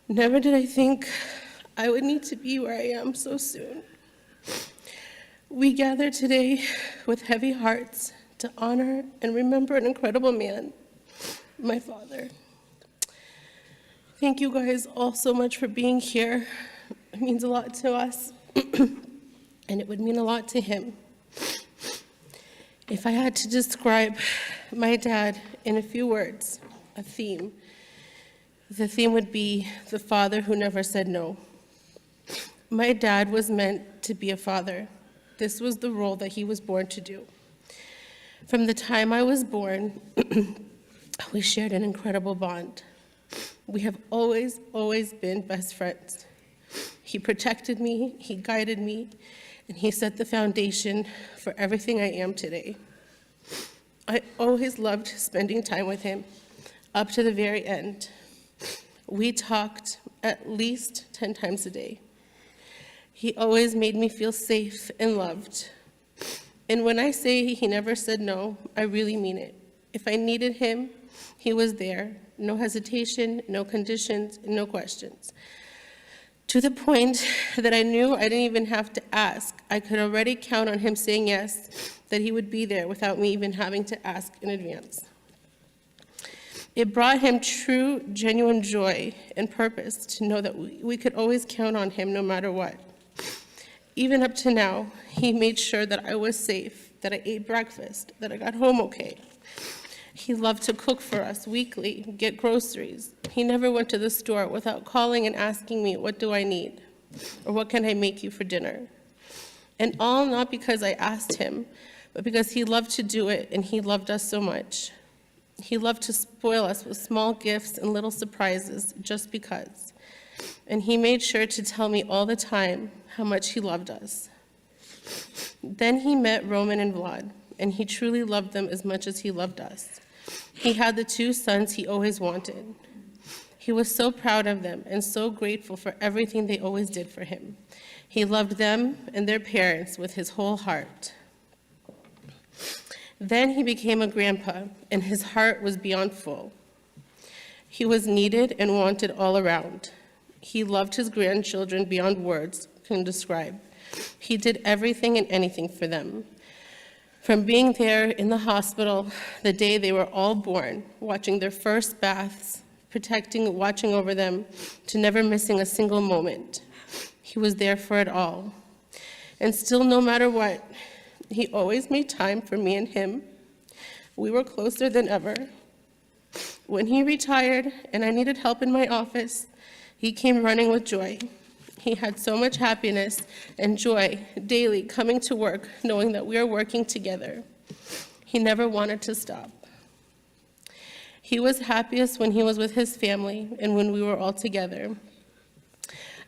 Never did I think I would need to be where I am so soon. We gather today with heavy hearts to honor and remember an incredible man, my father. Thank you guys all so much for being here. It means a lot to us, and it would mean a lot to him. If I had to describe my dad in a few words, a theme, the theme would be the father who never said no. My dad was meant to be a father. This was the role that he was born to do. From the time I was born, we shared an incredible bond. We have always been best friends. He protected me, he guided me, and he set the foundation for everything I am today. I always loved spending time with him, up to the very end. We talked at least 10 times a day. He always made me feel safe and loved. And when I say he never said no, I really mean it. If I needed him, he was there. No hesitation, no conditions, no questions. To the point that I knew I didn't even have to ask. I could already count on him saying yes, that he would be there without me even having to ask in advance. It brought him true, genuine joy and purpose to know that we could always count on him no matter what. Even up to now, he made sure that I was safe, that I ate breakfast, that I got home okay. He loved to cook for us weekly, get groceries. He never went to the store without calling and asking me, what do I need? Or what can I make you for dinner? And all not because I asked him, but because he loved to do it and he loved us so much. He loved to spoil us with small gifts and little surprises just because. And he made sure to tell me all the time how much he loved us. Then he met Roman and Vlad, and he truly loved them as much as he loved us. He had the 2 sons he always wanted. He was so proud of them and so grateful for everything they always did for him. He loved them and their parents with his whole heart. Then he became a grandpa, and his heart was beyond full. He was needed and wanted all around. He loved his grandchildren beyond words can describe. He did everything and anything for them. From being there in the hospital the day they were all born, watching their first baths, watching over them, to never missing a single moment. He was there for it all. And still, no matter what, he always made time for me and him. We were closer than ever. When he retired and I needed help in my office, he came running with joy. He had so much happiness and joy daily coming to work, knowing that we are working together. He never wanted to stop. He was happiest when he was with his family and when we were all together.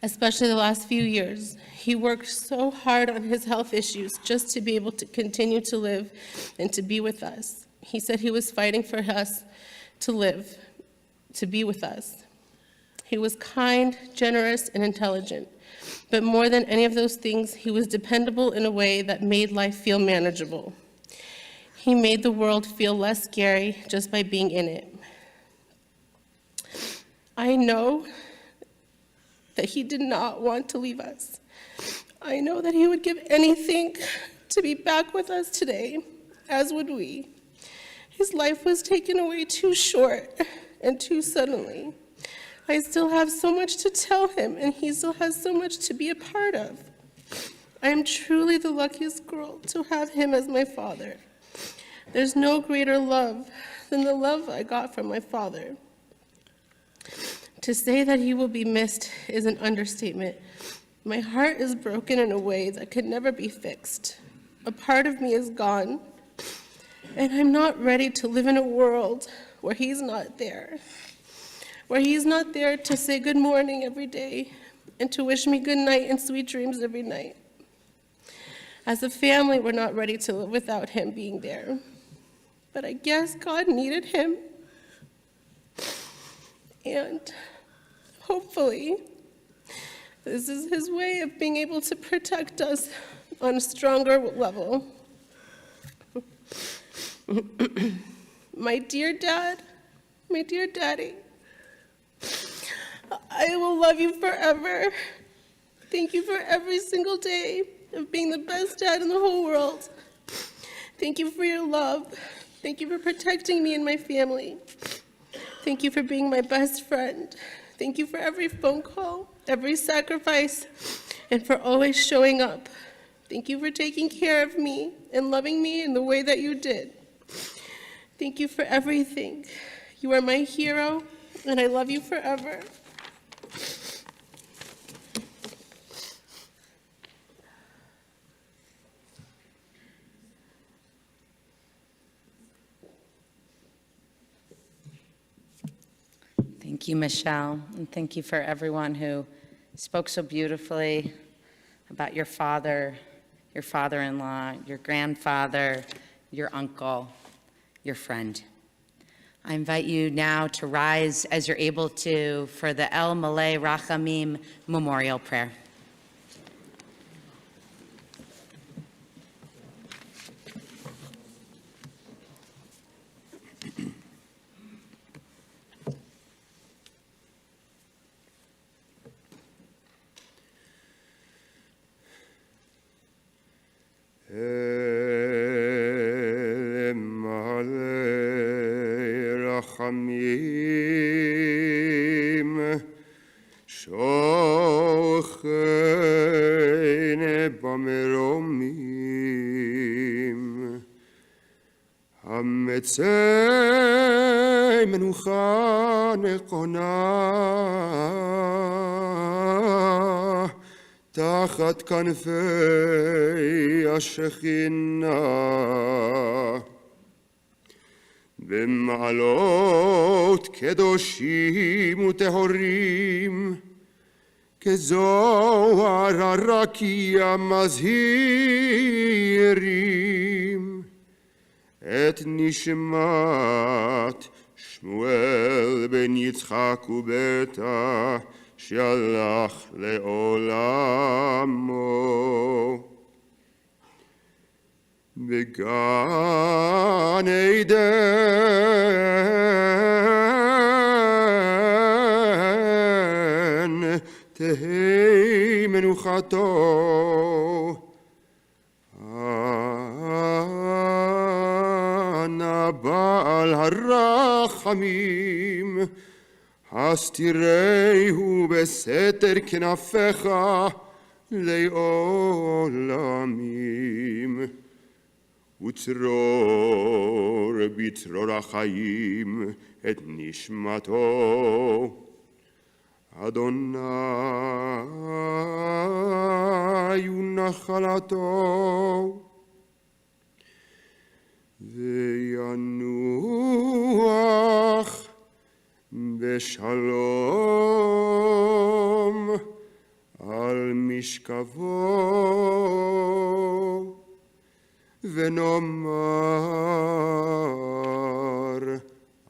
Especially the last few years, he worked so hard on his health issues just to be able to continue to live and to be with us. He said he was fighting for us to live, to be with us. He was kind, generous, and intelligent. But more than any of those things, he was dependable in a way that made life feel manageable. He made the world feel less scary just by being in it. I know that he did not want to leave us. I know that he would give anything to be back with us today, as would we. His life was taken away too short and too suddenly. I still have so much to tell him, and he still has so much to be a part of. I am truly the luckiest girl to have him as my father. There's no greater love than the love I got from my father. To say that he will be missed is an understatement. My heart is broken in a way that could never be fixed. A part of me is gone, and I'm not ready to live in a world where he's not there. Where he's not there to say good morning every day and to wish me good night and sweet dreams every night. As a family, we're not ready to live without him being there. But I guess God needed him. And hopefully, this is his way of being able to protect us on a stronger level. My dear Dad, my dear Daddy, I will love you forever. Thank you for every single day of being the best dad in the whole world. Thank you for your love. Thank you for protecting me and my family. Thank you for being my best friend. Thank you for every phone call, every sacrifice, and for always showing up. Thank you for taking care of me and loving me in the way that you did. Thank you for everything. You are my hero, and I love you forever. Thank you, Michelle, and thank you for everyone who spoke so beautifully about your father, your father-in-law, your grandfather, your uncle, your friend. I invite you now to rise as you're able to for the El Malay Rachamim Memorial Prayer. רחמים שוכן במרומים המצר מנוחה נכונה תחת כנפי השכינה במעלות קדושים וטהורים כזוהר הרקיע מזהירים את נשמת שמואל בן יצחק ובטה שהלך לעולמו בגן עדן תהי מנוחתו אנא בעל הרחמים הסתירהו בסתר כנפיך לעולמים וצרור בצרור החיים את נשמתו אדוני הוא נחלתו וינוח בשלום על משכבו ונאמר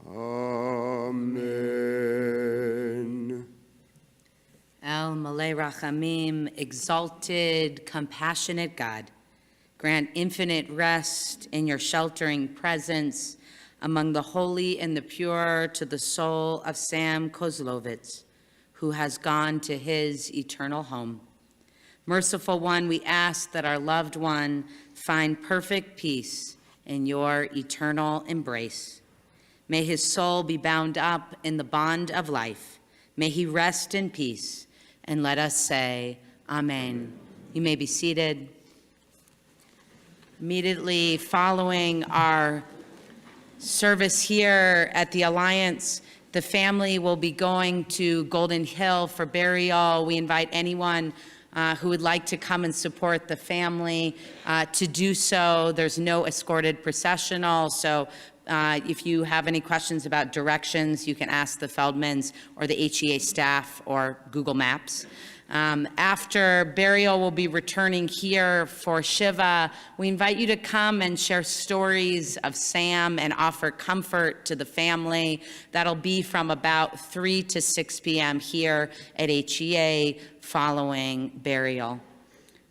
אמן. El Malay Rachamim, exalted, compassionate God, grant infinite rest in your sheltering presence among the holy and the pure to the soul of Sam Kozlowicz, who has gone to his eternal home. Merciful One, we ask that our loved one find perfect peace in your eternal embrace. May his soul be bound up in the bond of life. May he rest in peace. And let us say, Amen. You may be seated. Immediately following our service here at the Alliance, the family will be going to Golden Hill for burial. We invite anyone who would like to come and support the family to do so. There's no escorted processional, so if you have any questions about directions, you can ask the Feldmans or the HEA staff or Google Maps. After burial, we'll be returning here for Shiva. We invite you to come and share stories of Sam and offer comfort to the family. That'll be from about 3 to 6 p.m. here at HEA following burial.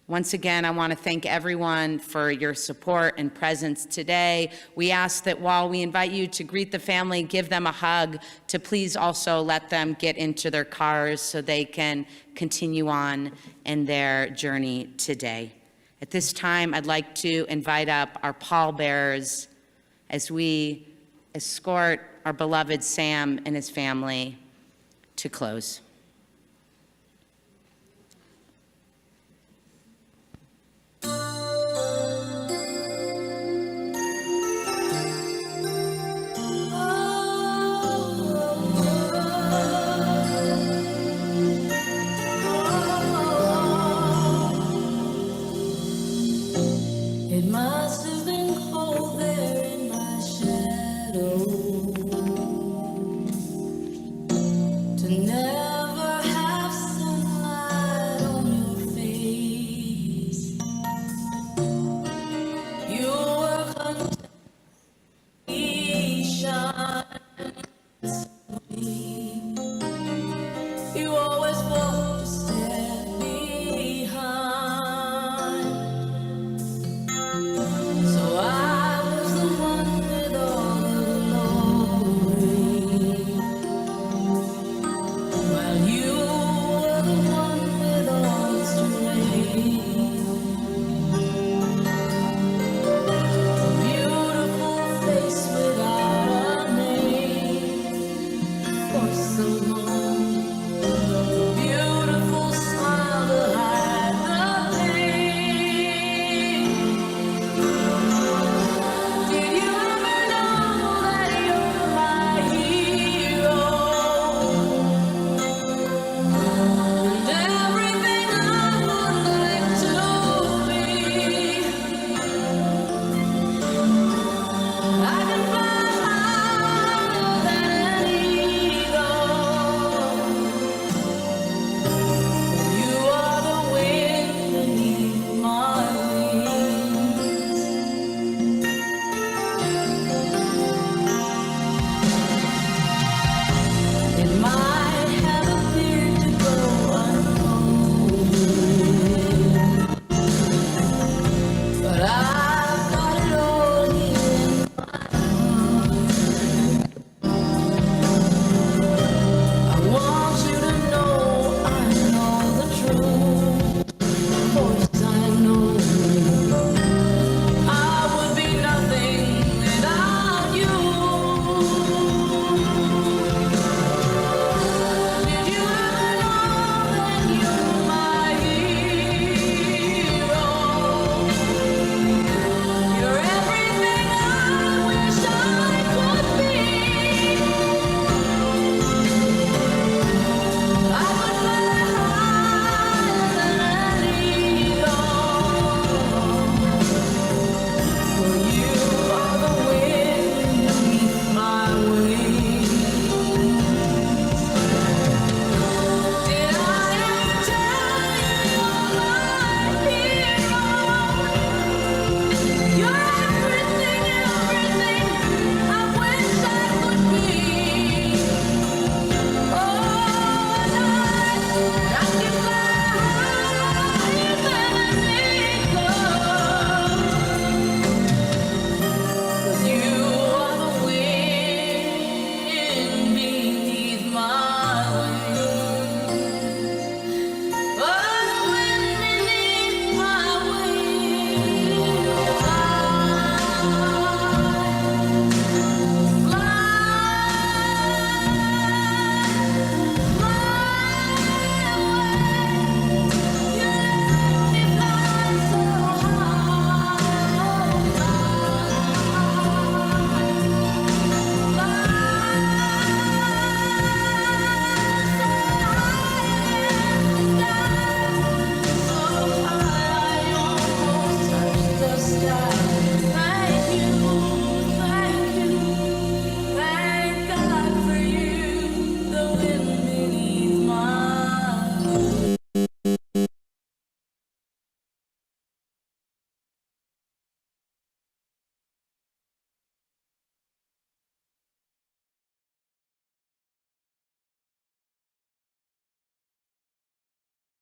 Once again, I want to thank everyone for your support and presence today. We ask that while we invite you to greet the family, give them a hug, to please also let them get into their cars so they can continue on in their journey today. At this time, I'd like to invite up our pallbearers as we escort our beloved Sam and his family to close. It must have